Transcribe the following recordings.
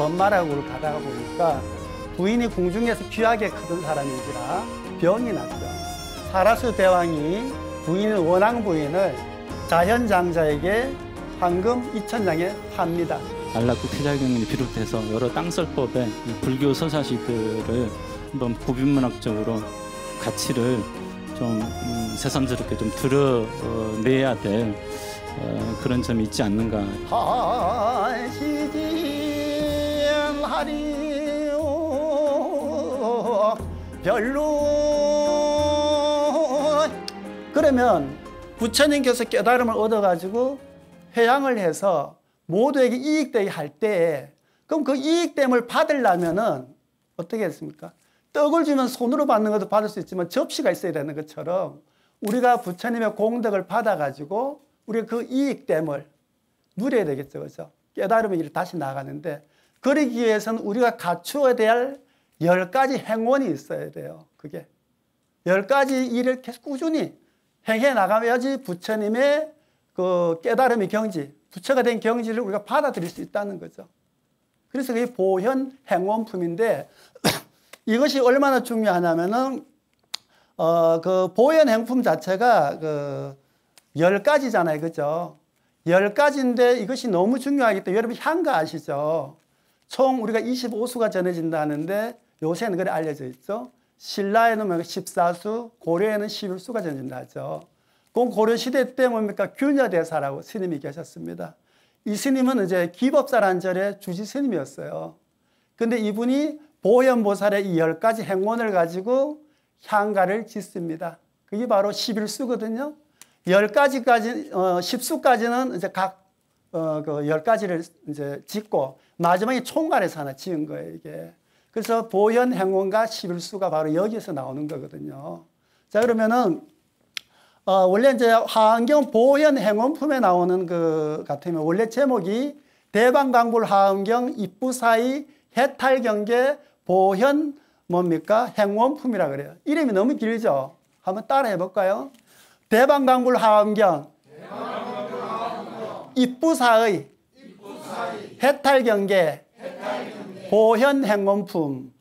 엄마라고 가다가 보니까 부인이 궁중에서 귀하게 크던 사람인지라 병이 났죠. 사라수 대왕이 원앙 부인을 자현장자에게 황금 2,000냥에 팝니다. 안락구 태자경을 비롯해서 여러 땅설법의 불교 서사시들을 한번 부비문학적으로 가치를 좀 새삼스럽게 좀 드러내야 될 그런 점이 있지 않는가. 하시지하리오 별로. 그러면 부처님께서 깨달음을 얻어가지고 회양을 해서 모두에게 이익되게 할 때, 그럼 그 이익됨을 받으려면은 어떻게 했습니까? 떡을 주면 손으로 받는 것도 받을 수 있지만 접시가 있어야 되는 것처럼 우리가 부처님의 공덕을 받아가지고 우리가 그 이익됨을 누려야 되겠죠. 그렇죠? 깨달음의 길을 다시 나가는데, 그러기 위해서는 우리가 갖추어야 될 10가지 행원이 있어야 돼요. 그게 10가지 일을 계속 꾸준히 행해 나가야지 부처님의 그 깨달음의 경지, 부처가 된 경지를 우리가 받아들일 수 있다는 거죠. 그래서 그게 보현 행원품인데 이것이 얼마나 중요하냐면은 그 보현 행품 자체가 그 10가지잖아요. 그죠? 10가지인데 이것이 너무 중요하기 때문에 여러분 향가 아시죠? 총 우리가 25수가 전해진다는데 요새는 그래 알려져 있죠. 신라에는 14수, 고려에는 11수가 전해진다 하죠. 그 고려시대 때 뭡니까? 균여대사라고 스님이 계셨습니다. 이 스님은 이제 기법사라는 절의 주지 스님이었어요. 근데 이분이 보현보살의 이 10가지 행원을 가지고 향가를 짓습니다. 그게 바로 11수거든요. 10가지까지, 10수까지는 이제 각, 그 10가지를 이제 짓고 마지막에 총괄해서 하나 지은 거예요, 이게. 그래서 보현 행원과 11수가 바로 여기에서 나오는 거거든요. 자, 그러면은, 원래 이제 하엄경 보현 행원품에 나오는 그 같으면 원래 제목이 대방광불 하엄경 입부사의 해탈경계 보현 뭡니까? 행원품이라 그래요. 이름이 너무 길죠? 한번 따라 해볼까요? 대방광불 하엄경 입부사의 해탈경계 보현 행원품.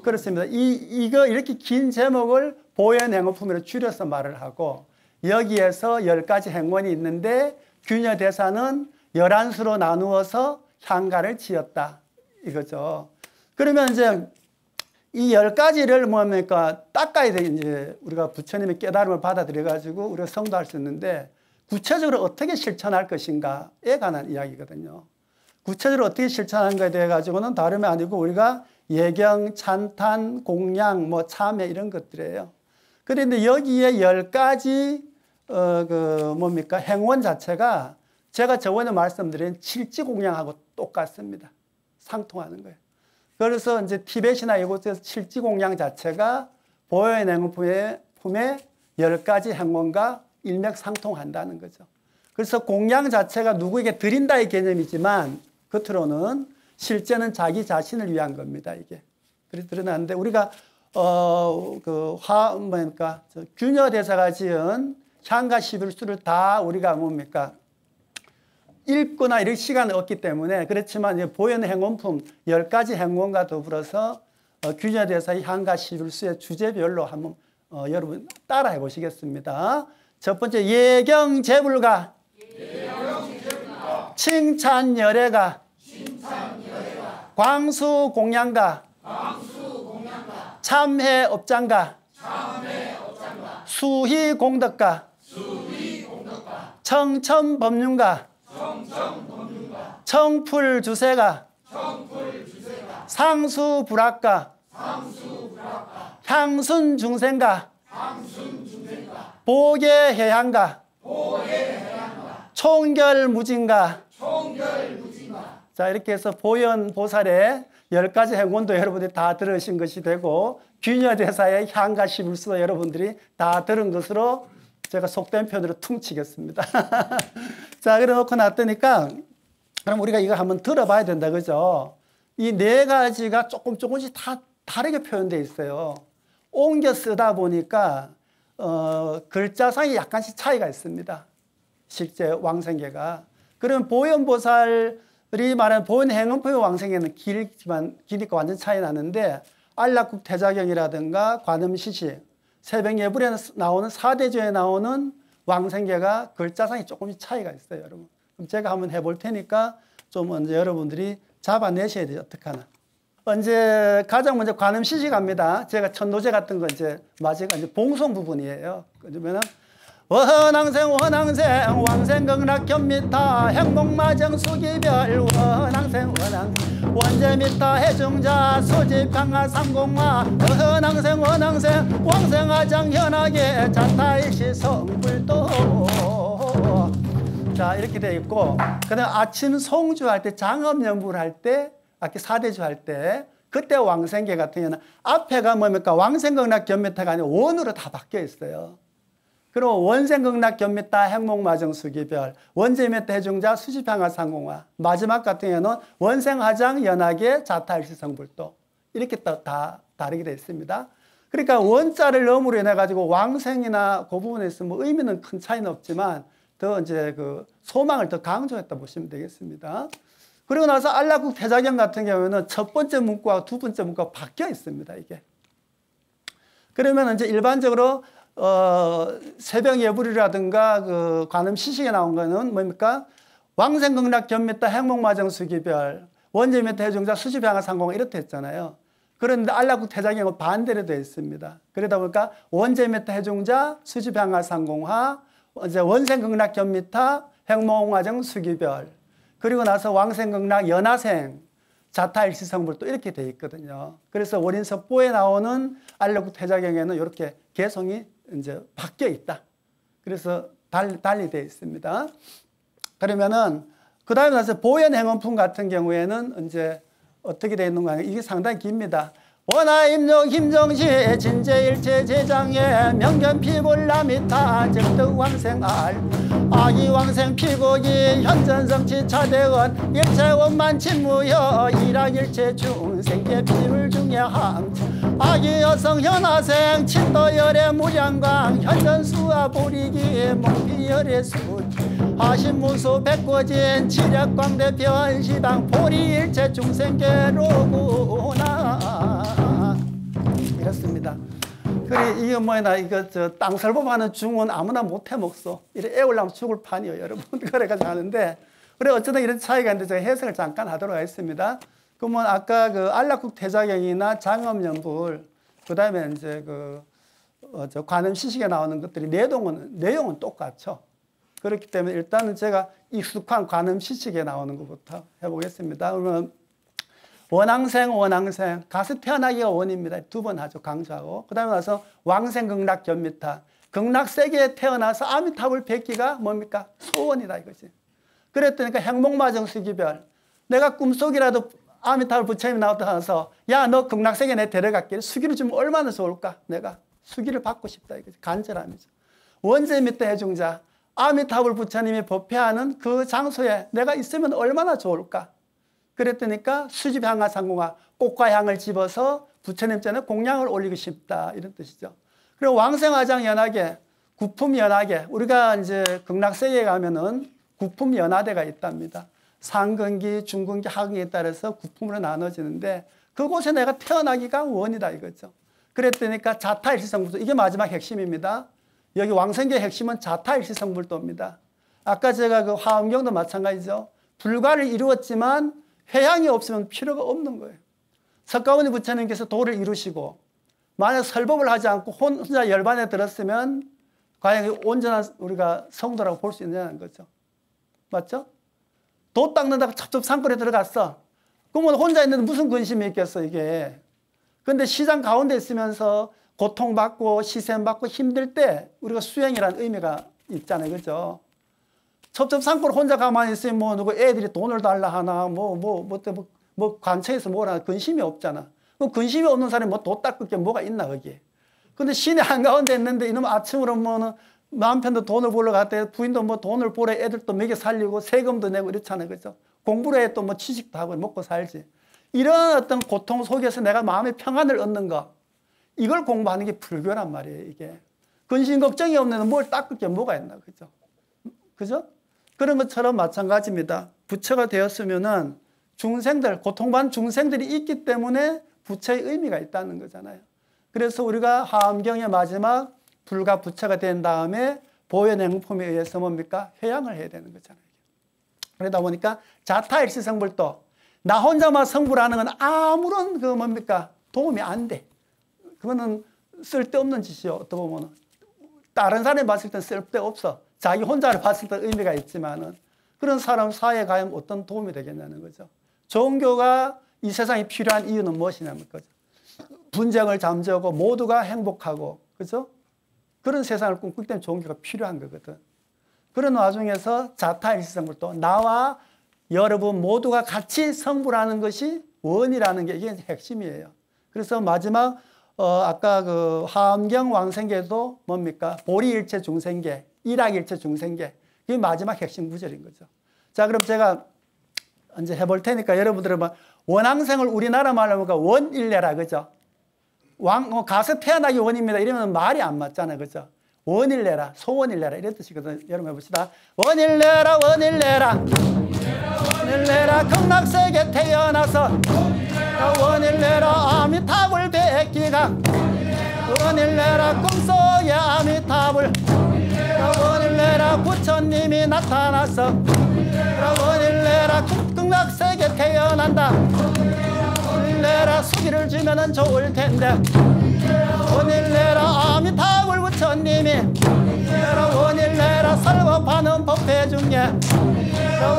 그렇습니다. 이거 이렇게 긴 제목을 보현 행원품으로 줄여서 말을 하고, 여기에서 10가지 행원이 있는데 균여대사는 11수로 나누어서 향가를 지었다 이거죠. 그러면 이제 이 10가지를 뭡니까? 닦아야 돼. 이제 우리가 부처님의 깨달음을 받아들여 가지고 우리가 성도할 수 있는데, 구체적으로 어떻게 실천할 것인가에 관한 이야기거든요. 구체적으로 어떻게 실천하는 것에 대해 가지고는 다름이 아니고 우리가 예경, 찬탄, 공양, 뭐 참회 이런 것들이에요. 그런데 여기에 10가지 뭡니까? 행원 자체가 제가 저번에 말씀드린 칠지공양하고 똑같습니다. 상통하는 거예요. 그래서 이제 티벳이나 이곳에서 칠지공양 자체가 보현 행원품의 10가지 행원과 일맥상통한다는 거죠. 그래서 공양 자체가 누구에게 드린다의 개념이지만 겉으로는 실제는 자기 자신을 위한 겁니다, 이게. 그래서 드러나는데 우리가 뭡니까? 균여대사가 지은 향가 11수를 다 우리가 뭡니까? 읽거나 이럴 시간이 없기 때문에 그렇지만 이제 보현 행원품 10가지 행원과 더불어서 균여대사의 향가 11수의 주제별로 한번 여러분 따라해 보시겠습니다. 첫 번째 예경제불가, 칭찬열애가, 광수공양가, 참회업장가, 수희공덕가, 청천법륜가, 청풀주세가, 상수불학가, 향순중생가, 보계해양가, 총결무진가. 자, 이렇게 해서 보현보살의 10가지 행원도 여러분들이 다 들으신 것이 되고, 균여대사의 향가 11수도 여러분들이 다 들은 것으로 제가 속된 표현으로 퉁치겠습니다. 자, 그래 놓고 놨더니까 그럼 우리가 이거 한번 들어봐야 된다, 그죠? 이 4가지가 조금씩 다 다르게 표현되어 있어요. 옮겨 쓰다 보니까 글자상이 약간씩 차이가 있습니다. 실제 왕생계가. 그러면 보현보살 우리 말하는 보현 행음포의 왕생에는 길지만 길이가 완전 차이 나는데 안락국 대자경이라든가 관음시식, 새벽 예불에 나오는 사대조에 나오는 왕생계가 글자상이 조금씩 차이가 있어요, 여러분. 그럼 제가 한번 해볼 테니까 좀 먼저 여러분들이 잡아내셔야 돼요. 어떡하나. 이제 가장 먼저 관음시식 합니다. 제가 천도제 같은 거 이제 마지막 이제 봉송 부분이에요. 그러면은 원항생 원항생 왕생극락견미타 행복마정 수기별 원항생 원항생 원제미타 해중자 수지평화 삼공화 원항생 원항생 왕생하장 현하게 자타일시 성불도. 자, 이렇게 되어 있고, 그 다음 아침 송주할 때 장엄연불 할 때 아까 사대주 할 때 그때 왕생계 같은 경우는 앞에가 뭡니까? 왕생극락 견미타가 아니라 원으로 다 바뀌어 있어요. 그리고 원생극락 견미타 행복마정수기별 원제미타 해중자 수지평화상공화 마지막 같은 경우는 원생하장 연하계 자타일시성불도 이렇게 다 다르게 되어 있습니다. 그러니까 원자를 너무로 인해 가지고 왕생이나 그 부분에 있어서 뭐 의미는 큰 차이는 없지만 더 이제 그 소망을 더 강조했다 보시면 되겠습니다. 그리고 나서 안락국 대자경 같은 경우에는 첫 번째 문구와 두 번째 문구가 바뀌어 있습니다, 이게. 그러면 이제 일반적으로 새벽 예불이라든가 그 관음 시식에 나온 거는 뭡니까? 왕생극락 견미타 행복마정수기별 원제미타 해중자 수지평화상공화 이렇게 했잖아요. 그런데 안락국 대자경은 반대로 되어 있습니다. 그러다 보니까 원제미타 해중자 수지평화상공화 이제 원생극락 견미타 행복마정수기별 그리고 나서 왕생극락 연하생 자타일시성불도 이렇게 되어 있거든요. 그래서 원인섭보에 나오는 안락국 대자경에는 이렇게 개성이 이제 바뀌어 있다. 그래서 달리 되어 있습니다. 그러면은 그 다음에 나서 보현행원품 같은 경우에는 이제 어떻게 되어 있는가 하면 이게 상당히 깁니다. 원하임용 힘정시 진제일체 제장에 명견피골라미타 적득왕생알 아기왕생 피고기 현전성치 차대원 일체원만 침무여 일학일체 중생계 피불 중에 함 아기여성 현하생 친도열의 무량광 현전수와 보리기 목피열의 수 하신무수 백고진 치력광대 변시당 보리일체 중생계로구나 이렇습니다. 그래 이거 뭐냐 이거 저 땅설법하는 중은 아무나 못해 먹소. 이래 애울라면 죽을 판이요 여러분. 그래가지고 하는데 그래 어쩌다 이런 차이가 있는데 제가 해석을 잠깐 하도록 하겠습니다. 그러면 아까 그 안락국 대자경이나 장엄연불 그다음에 이제 저 관음시식에 나오는 것들이 내용은 똑같죠. 그렇기 때문에 일단은 제가 익숙한 관음시식에 나오는 것부터 해보겠습니다. 그러면 원항생 원항생 가서 태어나기가 원입니다. 두 번 하죠. 강조하고. 그 다음에 와서 왕생극락 견미타 극락세계에 태어나서 아미타불 뵙기가 뭡니까? 소원이다 이거지. 그랬더니까 행복마정수기별 내가 꿈속이라도 아미타불 부처님이 나타나서 야 너 극락세계 내 데려갈게. 수기를 주면 얼마나 좋을까? 내가 수기를 받고 싶다 이거지. 간절함이죠. 원제미타 해중자 아미타불 부처님이 법회하는 그 장소에 내가 있으면 얼마나 좋을까? 그랬더니까 수지평화상공화 꽃과 향을 집어서 부처님 전에 공양을 올리고 싶다 이런 뜻이죠. 그리고 왕생화장 연하계, 구품 연하계 우리가 이제 극락세계에 가면은 구품 연하대가 있답니다. 상근기, 중근기, 하근기에 따라서 구품으로 나눠지는데 그곳에 내가 태어나기가 원이다 이거죠. 그랬더니까 자타일시성불도 이게 마지막 핵심입니다. 여기 왕생계의 핵심은 자타일시성불도입니다. 아까 제가 그 화엄경도 마찬가지죠. 불가를 이루었지만 회향이 없으면 필요가 없는 거예요. 석가모니 부처님께서 도를 이루시고 만약 설법을 하지 않고 혼자 열반에 들었으면 과연 온전한 우리가 성도라고 볼 수 있느냐는 거죠. 맞죠? 도 닦는다고 첩첩산골에 들어갔어. 그러면 혼자 있는데 무슨 근심이 있겠어 이게. 근데 시장 가운데 있으면서 고통받고 시샘받고 힘들 때 우리가 수행이라는 의미가 있잖아요. 그죠? 첩첩산골 혼자 가만히 있으면 뭐 누구 애들이 돈을 달라 하나 뭐 관청에서 뭐라 근심이 없잖아. 그럼 근심이 없는 사람이 뭐 도 닦을 게 뭐가 있나 거기에. 근데 시내 한가운데 있는데 이놈 아침으로 뭐는 남편도 돈을 벌러 갔대 부인도 뭐 돈을 벌어 애들도 먹여 살리고 세금도 내고 이렇잖아요. 그죠? 공부를 해 또 뭐 취직도 하고 먹고 살지. 이런 어떤 고통 속에서 내가 마음의 평안을 얻는 거 이걸 공부하는 게 불교란 말이에요. 이게 근심 걱정이 없는 뭘 닦을 게 뭐가 있나 그죠? 그죠? 그런 것처럼 마찬가지입니다. 부처가 되었으면은 중생들, 고통받는 중생들이 있기 때문에 부처의 의미가 있다는 거잖아요. 그래서 우리가 화엄경의 마지막 불과 부처가 된 다음에 보현행품에 의해서 뭡니까? 회양을 해야 되는 거잖아요. 그러다 보니까 자타일시성불도 나 혼자만 성불하는 건 아무런 그 뭡니까? 도움이 안 돼. 그거는 쓸데없는 짓이요. 어떻게 보면 다른 사람이 봤을 땐 쓸데없어. 자기 혼자를 봤을 때 의미가 있지만은 그런 사람 사회에 가면 어떤 도움이 되겠냐는 거죠. 종교가 이 세상에 필요한 이유는 무엇이냐는 거죠. 분쟁을 잠재우고 모두가 행복하고, 그죠? 그런 세상을 꿈꾸기 때문에 종교가 필요한 거거든. 그런 와중에서 자타일시성불도 나와 여러분 모두가 같이 성불하는 것이 원이라는 게 이게 핵심이에요. 그래서 마지막 아까 그 화엄경 왕생계도 뭡니까? 보리일체 중생계, 일학일체 중생계. 이게 마지막 핵심 구절인 거죠. 자, 그럼 제가 이제 해볼 테니까 여러분들은 원왕생을 우리나라 말로 하면 원일례라, 그죠? 가서 태어나기 원입니다. 이러면 말이 안 맞잖아요, 그죠? 원일례라, 소원일례라 이런 뜻이거든요. 여러분 해봅시다. 원일례라, 원일례라, 원일례라, 극락세계 태어나서 원일례라, 아미타불 백기가 원일례라, 꿈속에 아미타불 원일례라, 부처님이 나타나서 원일례라, 극락세계 태어난다. 원일례라, 수기를 주면은 좋을 텐데 원일례라, 아미타불 부처님이 원일례라, 설법하는 법회 중에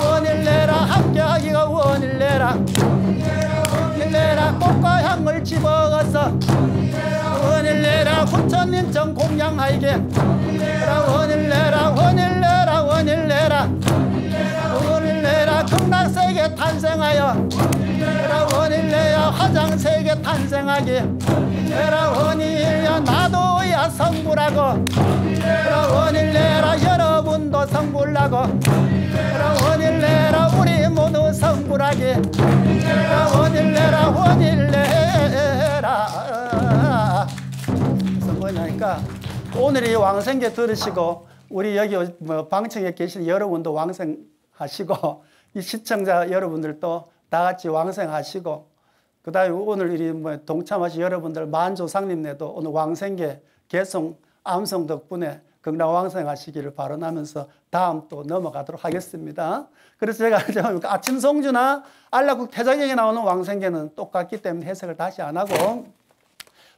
원일례라, 함께하기가 원일례라, 원일례라, 꽃과 향을 집어가서 원일례라, 부처님 정 공양하게 원일례라, 원일례라, 원일례라, 원일례라, 극락세계 탄생하여 원일례야, 화장세계 탄생하기 원일야, 나도야 성불하고 원일례라, 여러분도 성불하고 원일례라, 우리 모두 성불하기 원일례라, 원일례라. 그래서 뭐냐니까 오늘 이 왕생계 들으시고 우리 여기 방청에 계신 여러분도 왕생하시고 이 시청자 여러분들도 다 같이 왕생하시고 그 다음에 오늘 이 동참하신 여러분들 만조상님네도 오늘 왕생계 개송 암송 덕분에 극락왕생하시기를 바라면서 다음 또 넘어가도록 하겠습니다. 그래서 제가 아침 성주나 안락국 태자경에 나오는 왕생계는 똑같기 때문에 해석을 다시 안 하고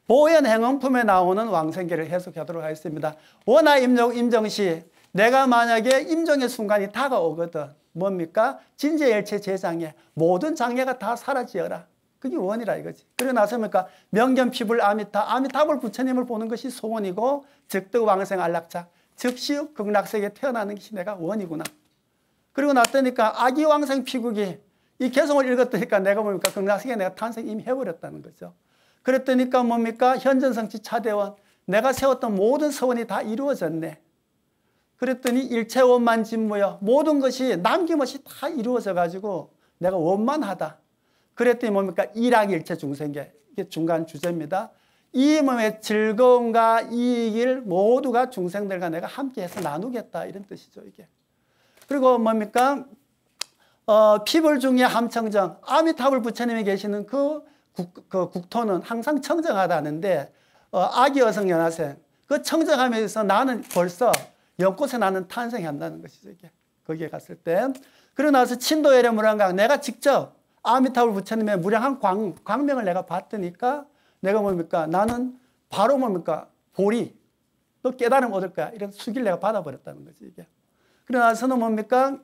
보현 행원품에 나오는 왕생계를 해석하도록 하겠습니다. 원하 임정시 내가 만약에 임종의 순간이 다가오거든. 뭡니까? 진재일체 제장애 모든 장애가 다 사라지어라. 그게 원이라 이거지. 그러고 나서니까 명견피불 아미타불 부처님을 보는 것이 소원이고 즉득왕생 안락자 즉시 극락세계에 태어나는 것이 내가 원이구나. 그리고 났더니까 아기왕생 피국이 이 개성을 읽었더니까 내가 뭡니까? 극락세계에 내가 탄생 이미 해버렸다는 거죠. 그랬더니까 뭡니까? 현전성치 차대원 내가 세웠던 모든 서원이 다 이루어졌네. 그랬더니 일체원만 진무여 모든 것이 남김없이 다 이루어져 가지고 내가 원만하다. 그랬더니 뭡니까? 일학일체 중생계. 이게 중간 주제입니다. 이 몸의 즐거움과 이익을 모두가 중생들과 내가 함께해서 나누겠다. 이런 뜻이죠, 이게. 그리고 뭡니까? 피불 중에 함청정. 아미타불 부처님이 계시는 그 국토는 항상 청정하다는데 아기 어성 연하생. 그 청정하면서 나는 벌써 연꽃에 나는 탄생한다는 것이죠, 이게. 거기에 갔을 때. 그러고 나서 친도열의 무량강. 내가 직접 아미타불 부처님의 무량한 광명을 내가 봤더니까 내가 뭡니까? 나는 바로 뭡니까? 보리. 너 깨달음 얻을 거야. 이런 수기를 내가 받아버렸다는 거지, 이게. 그러고 나서는 뭡니까?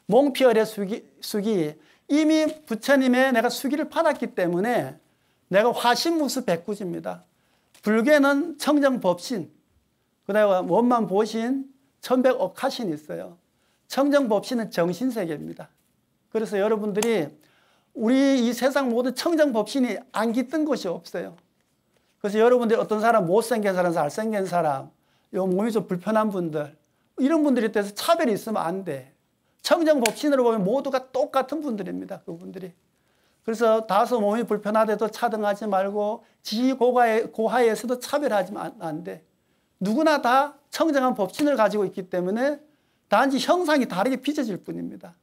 몽피열의 수기. 이미 부처님의 내가 수기를 받았기 때문에 내가 화신무수 백구지입니다. 불교에는 청정법신, 그 다음에 원만보신, 천백억하신이 있어요. 청정법신은 정신세계입니다. 그래서 여러분들이 우리 이 세상 모든 청정법신이 안 깃든 것이 없어요. 그래서 여러분들이 어떤 사람, 못생긴 사람, 잘생긴 사람, 요 몸이 좀 불편한 분들, 이런 분들에 대해서 차별이 있으면 안 돼. 청정법신으로 보면 모두가 똑같은 분들입니다. 그분들이. 그래서 다소 몸이 불편하대도 차등하지 말고 지위 고하에서도 차별하지 안 돼. 누구나 다 청정한 법신을 가지고 있기 때문에 단지 형상이 다르게 빚어질 뿐입니다.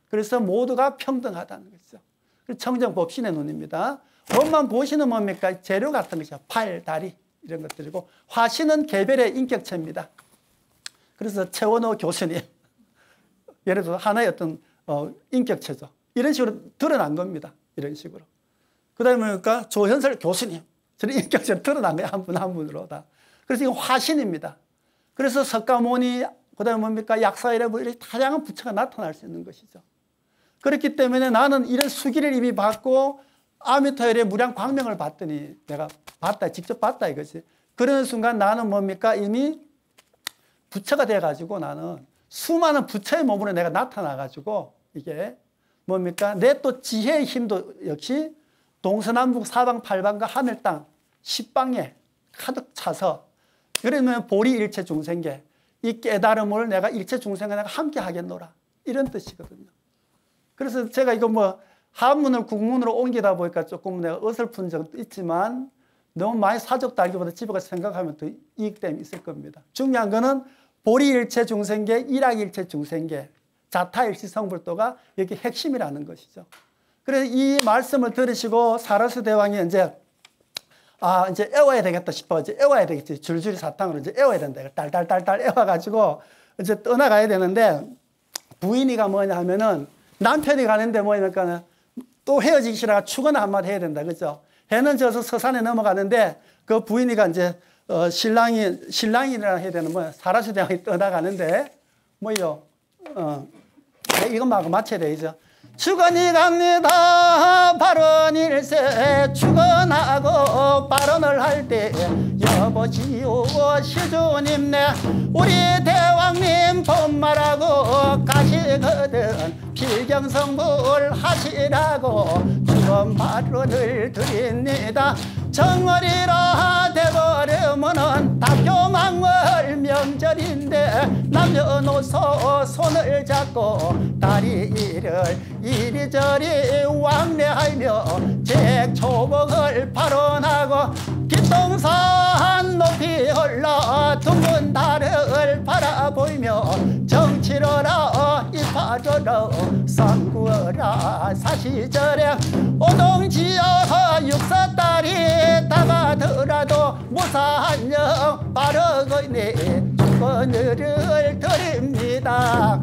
그래서 모두가 평등하다는 거죠. 청정법신의 논입니다. 원만 보시는 뭡니까? 재료 같은 것이죠. 팔, 다리 이런 것들이고, 화신은 개별의 인격체입니다. 그래서 최원호 교수님, 예를 들어 하나의 어떤 인격체죠. 이런 식으로 드러난 겁니다. 이런 식으로. 그 다음에 뭡니까? 조현설 교수님, 저는 인격체로 드러난 거예요. 한 분 한 분으로 다. 그래서 이건 화신입니다. 그래서 석가모니, 그 다음에 뭡니까? 약사이래 뭐 이렇게 다양한 부처가 나타날 수 있는 것이죠. 그렇기 때문에 나는 이런 수기를 이미 받고 아미타열의 무량 광명을 봤더니 내가 봤다, 직접 봤다 이거지. 그러는 순간 나는 뭡니까? 이미 부처가 돼가지고 나는 수많은 부처의 몸으로 내가 나타나가지고 이게 뭡니까? 내 또 지혜의 힘도 역시 동서남북 사방 팔방과 하늘 땅 10방에 가득 차서 그러면 보리일체 중생계 이 깨달음을 내가 일체 중생과 내가 함께 하겠노라 이런 뜻이거든요. 그래서 제가 이거 뭐 한문을 국문으로 옮기다 보니까 조금 내가 어설픈 적도 있지만 너무 많이 사족도 알기보다 집에 가서 생각하면 더 이익됨이 있을 겁니다. 중요한 거는 보리일체 중생계, 일학일체 중생계, 자타일시 성불도가 여기 핵심이라는 것이죠. 그래서 이 말씀을 들으시고 사라스 대왕이 이제 이제 애워야 되겠다 싶어. 이제 애워야 되겠지. 줄줄이 사탕으로 이제 애워야 된다. 딸딸딸딸 애워가지고 이제 떠나가야 되는데 부인이가 뭐냐 하면은 남편이 가는데 뭐냐니까 또 헤어지기 싫어가 축원을 한마디 해야 된다. 그죠? 해는 져서 서산에 넘어가는데 그 부인이가 이제 신랑이라 해야 되는 뭐야. 사라스 대왕이 떠나가는데 뭐요? 이것만 하고 맞춰야 되죠. 축원이 갑니다. 발언일세 축원하고 발언을 할 때 여보시오 시주님 네 우리 대왕님 본말하고 가시거든 필경성불 하시라고 축원 발언을 드립니다. 정월이라 돼버리면은 답교망월 명절인데 남녀노소 손을 잡고 다리를 이리저리 왕래하며 잭초복을 발언하고 깃동산 높이 올라 둥근 달을 바라보이며 정치러라 이파저러 선구어라 사시절에 오동지어 육사딸이 다가더라도 무사한영 바르거니 축원을 드립니다.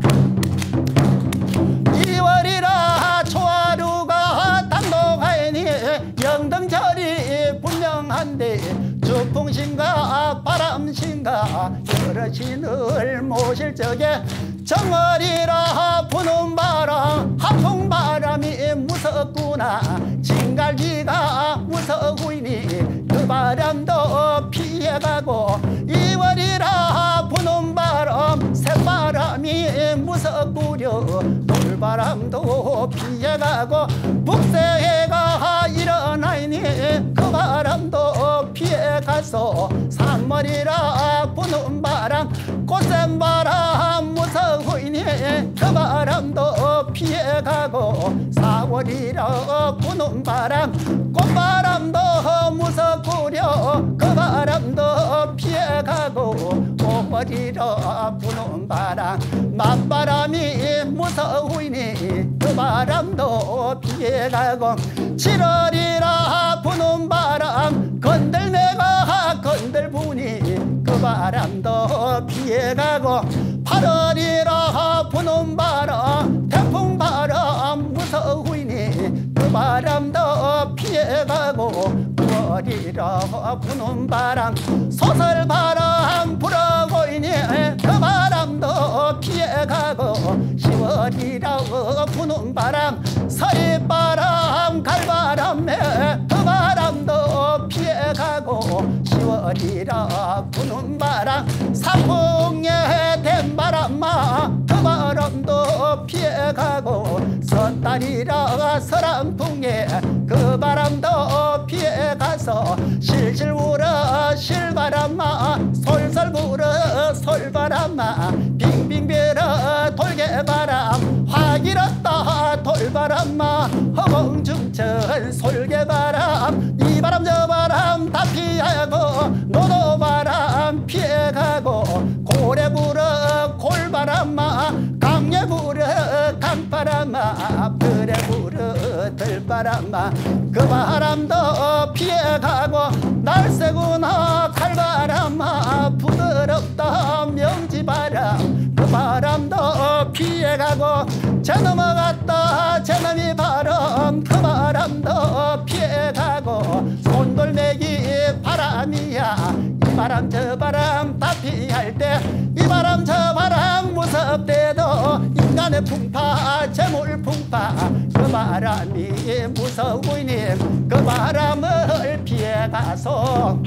2월이라 초하루가 단독하니 영등절이 분명한데 주풍신가 바람신가 여러 신을 모실 적에 정월이라 부는 바람 한풍바람이 무섭구나 진갈기가 무서우니 그 바람도 피해가고 2월이라 부는 바람 새바람이 무섭구려 돌바람도 피해가고 북새해가 일어나니 그 바람도 피해가서 3월이라 부는 바람 꽃샘 바람 무서우니 그 바람도 피해가고 4월이라 부는 바람 꽃바람도 무섭구려 그 바람도 피해가고 5월이라 부는 바람 맞바람이 무서우니 그 바람도 피해가고 7월이라 부는 바람 건들매가 건들부니 그 바람도 피해가고 8월이라 부는 바람 태풍바람 무서우니 그 바람도 피해가고 9월이라 부는 바람 소설바람 불어보이니 그 바람도 피해가고 10월이라 부는 바람 서리바람 갈바람에 그 바람도 피해가고 10월이라 부는 바람 사풍에 된 바람마 그 바람도 피해가고 섣달이라 서람풍에 그 바람도 피해가서 실실 불어 실바람마 솔솔 불어 솔바람마 빙빙 빌어 돌개바람 화 길었다 돌바람마 허공중천 솔개바람 이 바람 저 바람 다 피하고 노도바람 피해가고 고래 불어 골바람마 바람만 그 바람도 피해가고 날새구나 칼바람아 부드럽다 명지바람 그 바람도 피해가고 제 넘어갔다 제놈이 바람 그 바람도 피해가고 손돌매기 바람이야 이 바람 저 바람 다 피할 때 이 바람 저 바람 무섭대도 인간의 풍파 재물 풍파 그 바람이 무서우님 그 바람을 피해가서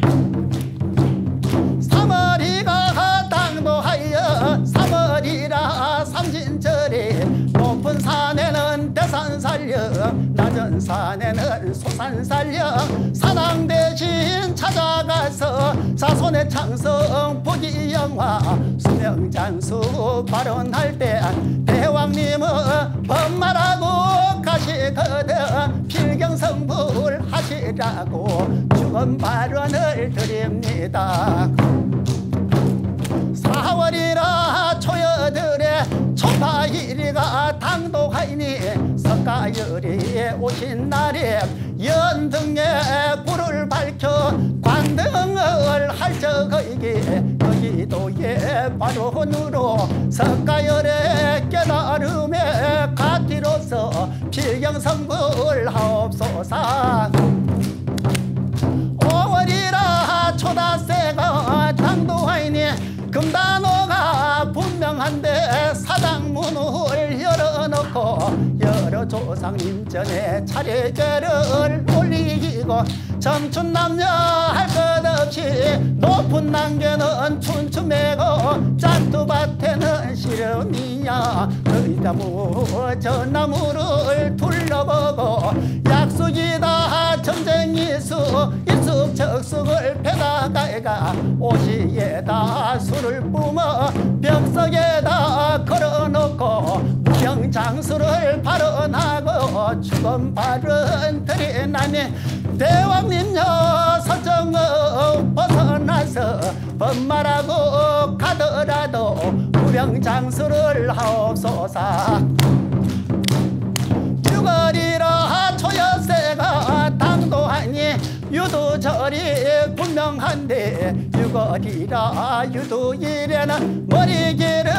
사머리가 당도하여 사머리라 삼진절이 높은 산에는 대산살령 낮은 산에는 소산살령 사당 대신 찾아가서 사손의 창성 부귀영화 수명장수 발언할 때 대왕님은 법말하고 가시거든 필경성불 하시라고 주건 발언을 드립니다. 4월이라 초여들에 초파일이가 당도하이니 석가열이 오신 날에 연등에 불을 밝혀 관등을 할적이게 여기도에 바로으로 석가열의 깨달음에 갓기로서 필경성불 하옵소서. 5월이라 초다새가 당도하이니 금단호가 분명한데 사당문을 열어놓고 여러 조상님 전에 차례제를 올리고 청춘 남녀 할 것 없이 높은 난개는 춘추매고 짠두밭에는 시름이야 의나무 저 나무를 둘러보고 약속이다 전쟁이수 일숙적숙을 패다가가 오시에다 술을 뿜어 벽석에다 걸어놓고 무병장수를 발언하고 죽음 발언 드리나니 대왕님여 설정을 벗어나서 법말하고 가더라도 무병장수를 하옵소서. 6월이라 초여새가 당도하니 유도절이 분명한데 6월이라 유도일에는 머리기를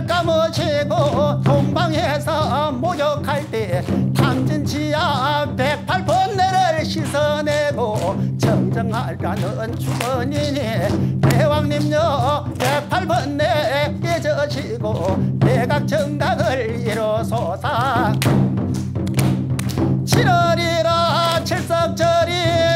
감으시고 동방에서 목욕할 때 탐진치야 108번뇌를 씻어내고 정정하라는 주번이니 대왕님여 108번뇌 잊으시고 대각정각을 이루소서. 7월이라 칠석절이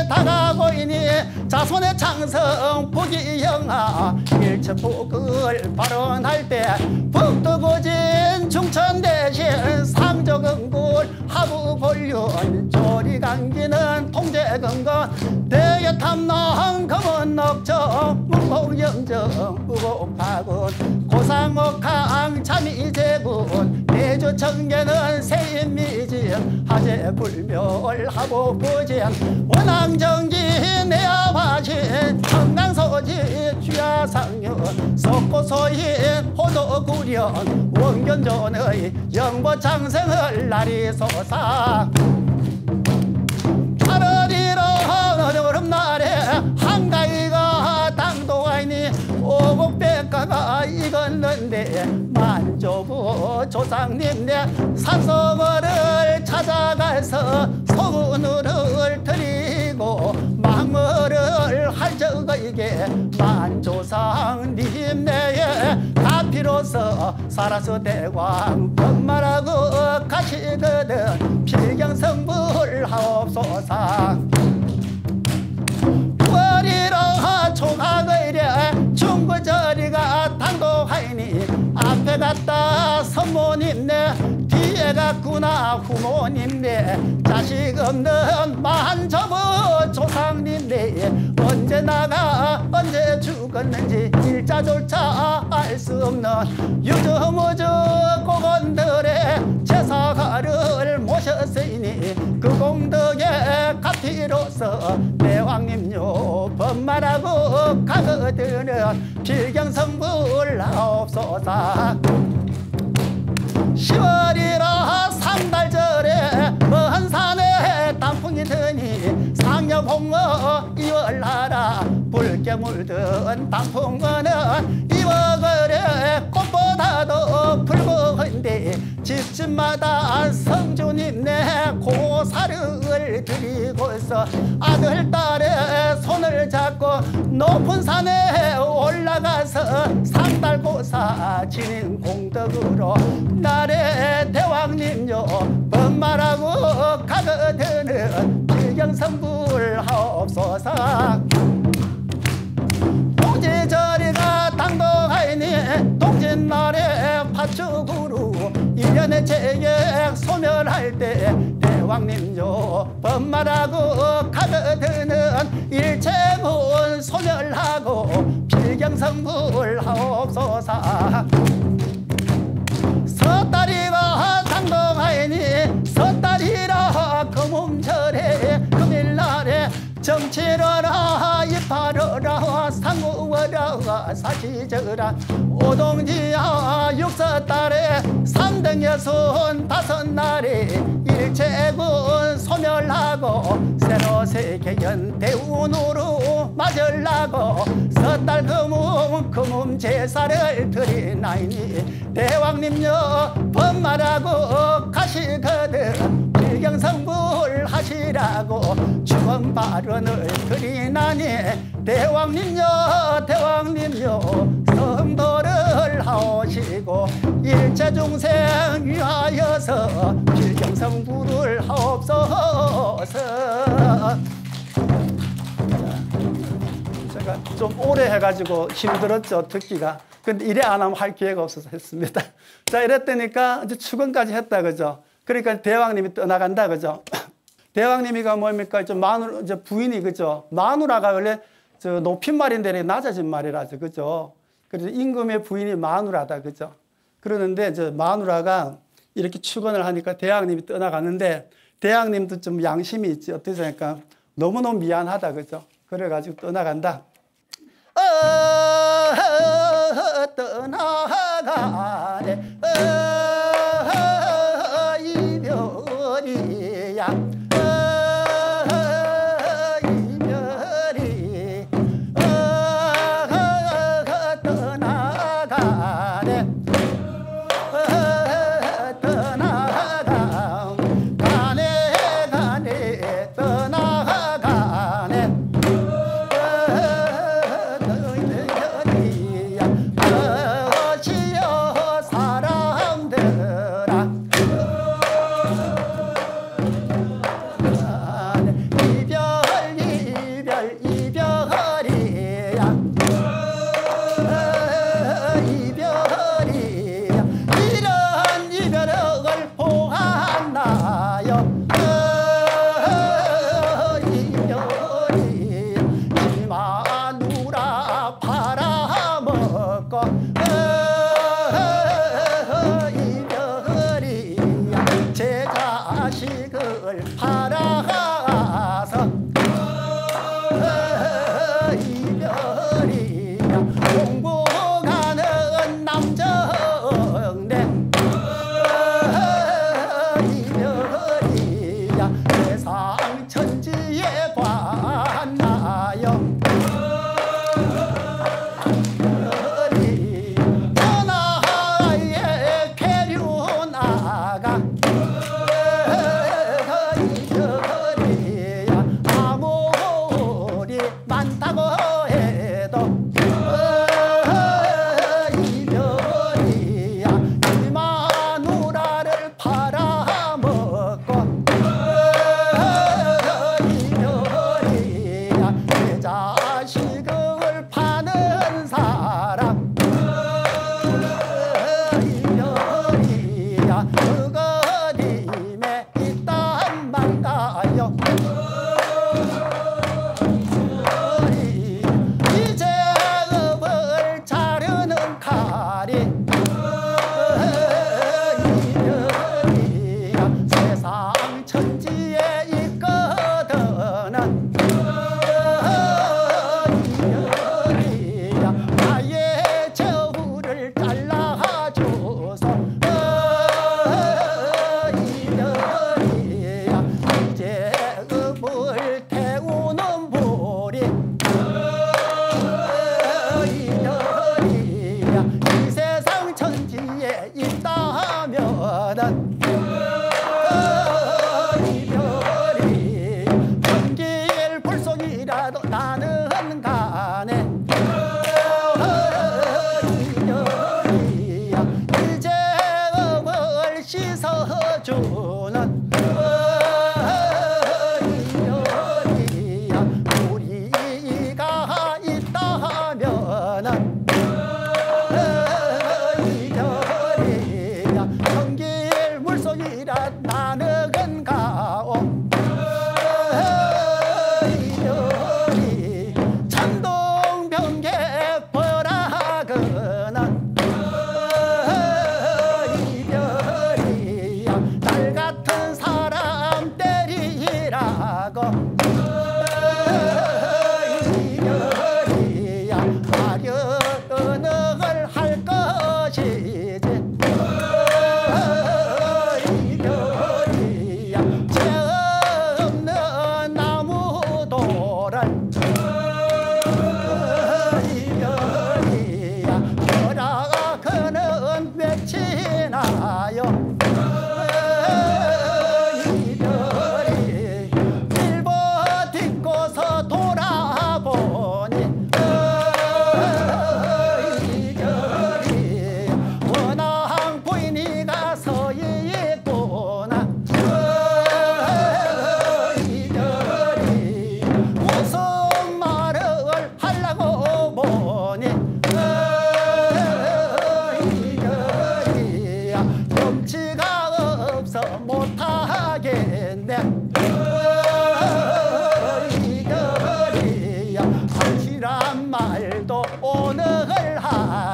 다가고이니 자손의 창성 부귀영화 일천복을 발언할 때 북두고진 중천 대신 상조근굴 하부골륜 조리강기는 통제근건 대여탐낭 검은녹정 문복영정 우곡파군 고상옥항 잠이제군 대조청계는 세인미진 하재불멸하고 부진 원앙정기 내야화신 청강소지 주야상윤 석고소인 호도구련 원견존의 영보창생을 날이소사. 8월이라 여름날에 한가위가 당도하니 오곡백가가 익었는데 만조부 조상님네 산소거를 찾아가서 소문을 드리고 망어를 할적이게 만조상 님네에 가피로서 살아서 대왕 법말하고 가시거든 필경성불 하옵소서. 9월이라 초가을에 중구절이가 당도하이니 앞에 갔다 선모님네 뒤에 갔구나 후모님네 자식 없는 만저부 조상님네 언제 나가 언제 죽었는지 일자조차 알 수 없는 유저무저 고건들의 제사가를 모셨으니 그 공덕에 값이로서 대왕님요 법말하고 가거드는 필경성불 하옵소서. 10월이라 3달절에 먼 산에 단풍어 이월하라 붉게 물든 단풍어는 이월그래 꽃보다도 붉은데 집집마다 성주님네 고사를 드리고서 아들 딸의 손을 잡고 높은 산에 올라가서 상달고사 지닌 공덕으로 나의 대왕님요 번말하고 가거드는 필경성불하옵소서. 동지저리가 당동하이니 동짓날에 파축으로 1년의 제객 소멸할 때 대왕님요 번말하고 가거드는 일체문 소멸하고 필경성불하옵소서. 섣다리가 당동하이니 섣다리라 금음절에 금일날에 정치러라 이파러라 상구어라 사시저라 오동지야 육서달에 삼등여순 다섯날에 일체군 소멸하고 새로 세계연 대운으로 맞으려고 섣달 금음 제사를 드리나이니 대왕님요 번말하고 가시거든 필경성불 하시라고 축원 발언을 드리나니 대왕님요 성도를 하오시고 일체중생 위하여서 필경성불을 하옵소서. 제가 좀 오래 해가지고 힘들었죠 듣기가. 근데 이래 안 하면 할 기회가 없어서 했습니다. 자 이랬더니까 이제 축원까지 했다 그죠. 그러니까 대왕님이 떠나간다 그죠. 대왕님이가 뭡니까? 이제 부인이 그죠. 마누라가 원래 저 높임말인데 낮아진 말이라죠 그죠. 그래서 임금의 부인이 마누라다 그죠. 그러는데 저 마누라가 이렇게 축원을 하니까 대왕님이 떠나가는데 대왕님도 좀 양심이 있지. 어떻게 생각할까? 너무너무 미안하다 그죠. 그래가지고 떠나간다. 떠나가네 이별이야 이별이 떠나가네 가네 떠나가네 어시여 사랑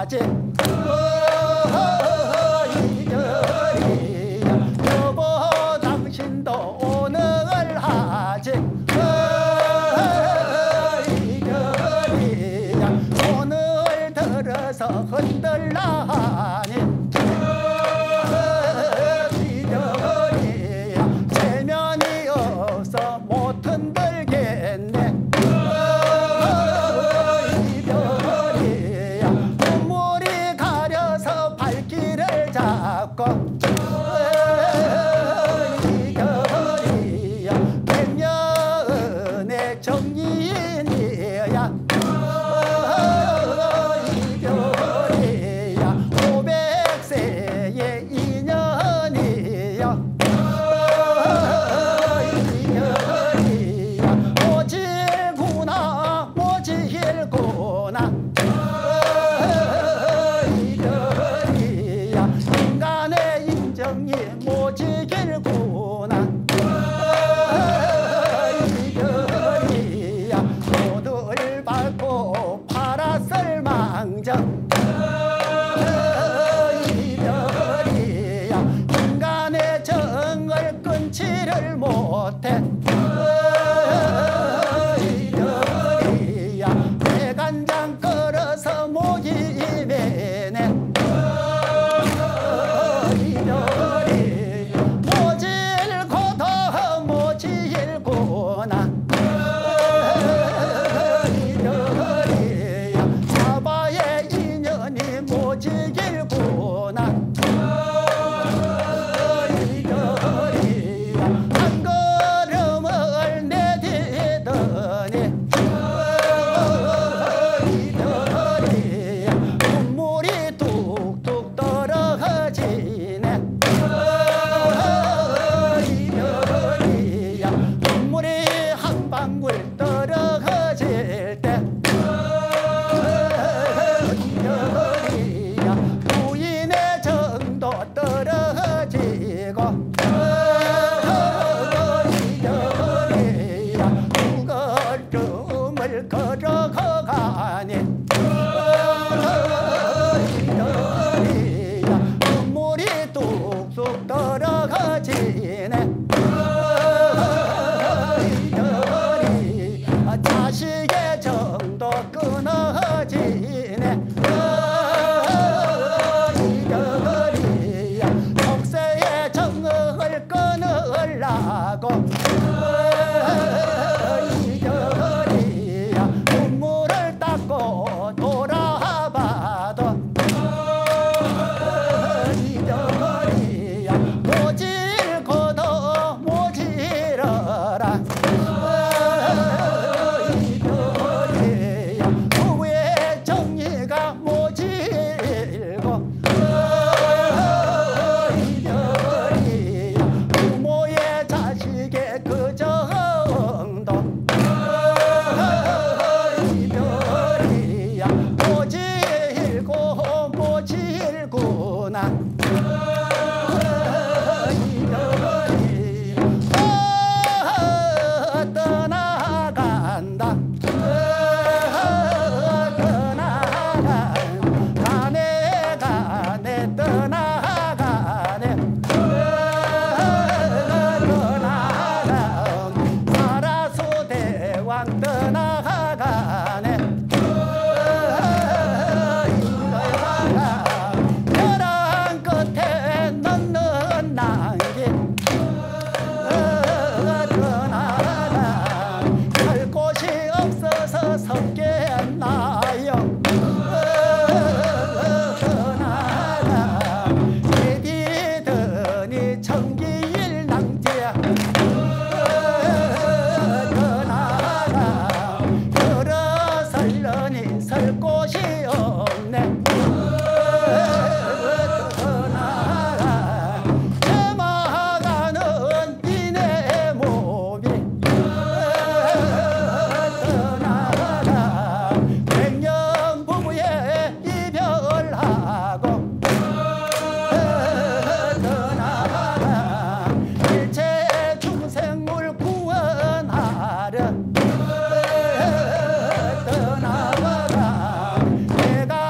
하지 이별이야 여보 당신도 오늘 하지 이별이야 오늘 들어서 흔들라 하니 이별이야 체면이 없어 못 흔들겠네 이별이야 눈물이 가려서 발길을 잡고 이별이야 백년의 정인이야 이별이야 500세의 인연이야 이별이야 모질구나 모질구나 이별이야 인간의 인정이 모질구나 이별이야 모두를 밟고 팔았을 망정 이별이야 인간의 정을 끊지를 못해 이별이야 대간장 끓여서 목이 메네 이별이 모질고도 모질구나 이별이야 사바의 인연이 모질구나 이별이야 한 걸음을 내딛더니 이별이야 눈물이 뚝뚝 떨어지네 이별이야 눈물이 한 방울 떨어질 때 이별이야 부인의 정도 떨어지고 이별이야 두 걸음을 걸어가니 이별이야 눈물이 뚝뚝 떨어지네 이별이 자식의 정도 끊어지네 이별이야 속세의 정을 끊으려고 이별이야 눈물을 닦고 돌아봐도 이별이야 모질고도 모질어라 이별이야 부부의 정리가 모질고 이별이야 부모의 자식의 그 정도 이별이야 모질고 모질구나 이별이 떠나간다 떠나가네 가네 떠나가네 떠나가 사라수 대왕 떠나가네 벼랑 끝에 넣는 난기 떠나가 갈 곳이 없어서 섭겠나요 떠나가 내디더니 청기일 낭지야 떠나가 들어설려니 설 곳이 없네 떠나가 저마가는 이내 몸이 떠나가 백년 부부의 이별하고 떠나가 일체 중생물 구원하려 떠나가 내가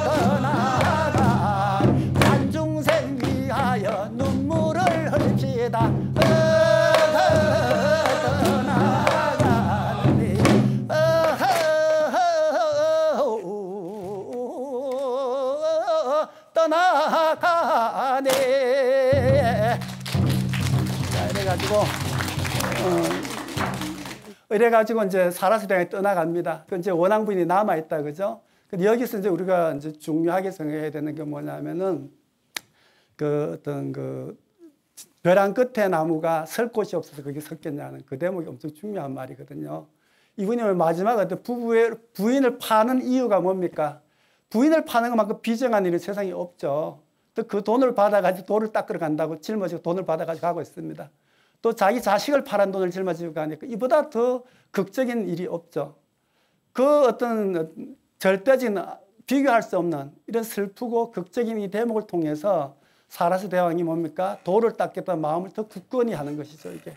떠나간 한중생 위하여 눈물을 흘립시다. 떠나가네. 자, 이래가지고 이제 사라스대왕이 떠나갑니다. 그 이제 원앙부인이 남아 있다, 그죠? 근데 여기서 이제 우리가 이제 중요하게 생각해야 되는 게 뭐냐면은 그 어떤 그 벼랑 끝에 나무가 설 곳이 없어서 거기 섰겠냐는 그 대목이 엄청 중요한 말이거든요. 이분이 마지막에 부인을 파는 이유가 뭡니까? 부인을 파는 것만큼 비정한 일은 세상에 없죠. 또 그 돈을 받아가지고 돌을 닦으러 간다고 짊어지고 돈을 받아가지고 가고 있습니다. 또 자기 자식을 팔은 돈을 짊어지고 가니까 이보다 더 극적인 일이 없죠. 그 어떤 절대적인 비교할 수 없는 이런 슬프고 극적인 이 대목을 통해서 사라스 대왕이 뭡니까? 돌을 닦겠다는 마음을 더 굳건히 하는 것이죠, 이게.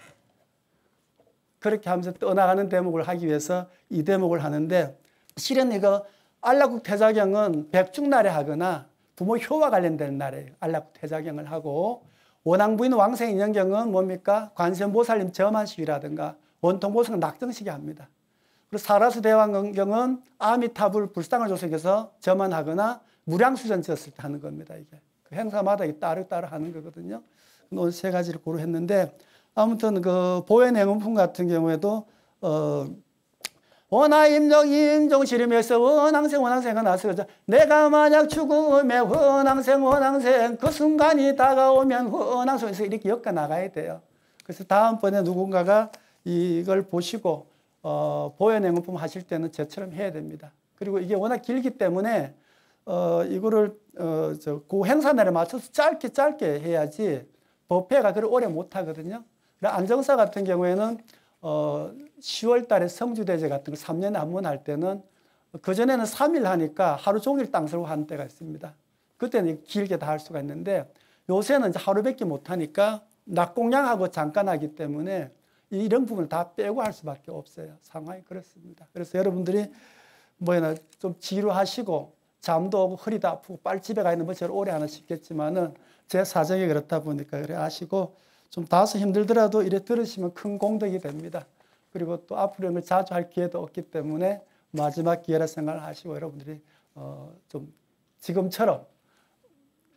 그렇게 하면서 떠나가는 대목을 하기 위해서 이 대목을 하는데, 실은 이거 안락국 태자경은 백중날에 하거나 부모 효와 관련된 날에 안락국 태자경을 하고, 원앙부인 왕생인연경은 뭡니까? 관세음보살님 점안식이라든가 원통보살 낙정식이 합니다. 그리고 사라스 대왕경은 아미타불 불상을 조석해서 점안하거나 무량수전 지었을 때 하는 겁니다. 이게 그 행사마다 따로 하는 거거든요. 오늘 세 가지를 고려했는데, 아무튼 그 보현행음품 같은 경우에도 원하임정 시름에서 원항생은 나서죠. 내가 만약 죽음에 원항생 그 순간이 다가오면 원항생에서 이렇게 엮어 나가야 돼요. 그래서 다음번에 누군가가 이걸 보시고 보현행음품 하실 때는 저처럼 해야 됩니다. 그리고 이게 워낙 길기 때문에 이거를 그 행사날에 맞춰서 짧게 해야지 법회가 그걸 오래 못 하거든요. 안정사 같은 경우에는 10월 달에 성주대제 같은 거 3년에 한 번 할 때는 그전에는 3일 하니까 하루 종일 땅 쓸고 하는 때가 있습니다. 그때는 길게 다 할 수가 있는데 요새는 이제 하루밖에 못 하니까 낮 공양하고 잠깐 하기 때문에 이런 부분을 다 빼고 할 수밖에 없어요. 상황이 그렇습니다. 그래서 여러분들이 좀 지루하시고 잠도 오고 허리도 아프고 빨리 집에 가 있는 뭐 제일 오래 하나 싶겠지만은 제 사정이 그렇다 보니까 그래 아시고 좀 다소 힘들더라도 이래 들으시면 큰 공덕이 됩니다. 그리고 또 앞으로 이런 걸 자주 할 기회도 없기 때문에 마지막 기회라 생각을 하시고 여러분들이 좀 지금처럼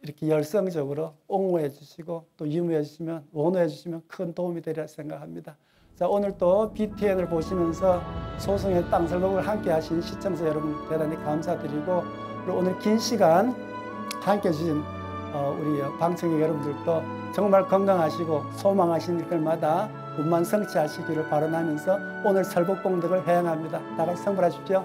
이렇게 열성적으로 옹호해 주시고 또 유무해 주시면 원호해 주시면 큰 도움이 되리라 생각합니다. 자, 오늘 또 BTN을 보시면서 소승의 땅설목을 함께 하신 시청자 여러분 대단히 감사드리고, 그리고 오늘 긴 시간 함께 해주신 우리 방청객 여러분들도 정말 건강하시고 소망하신 일들마다 운만 성취하시기를 바라면서 오늘 설복 공덕을 회양합니다. 다 같이 성불하십시오.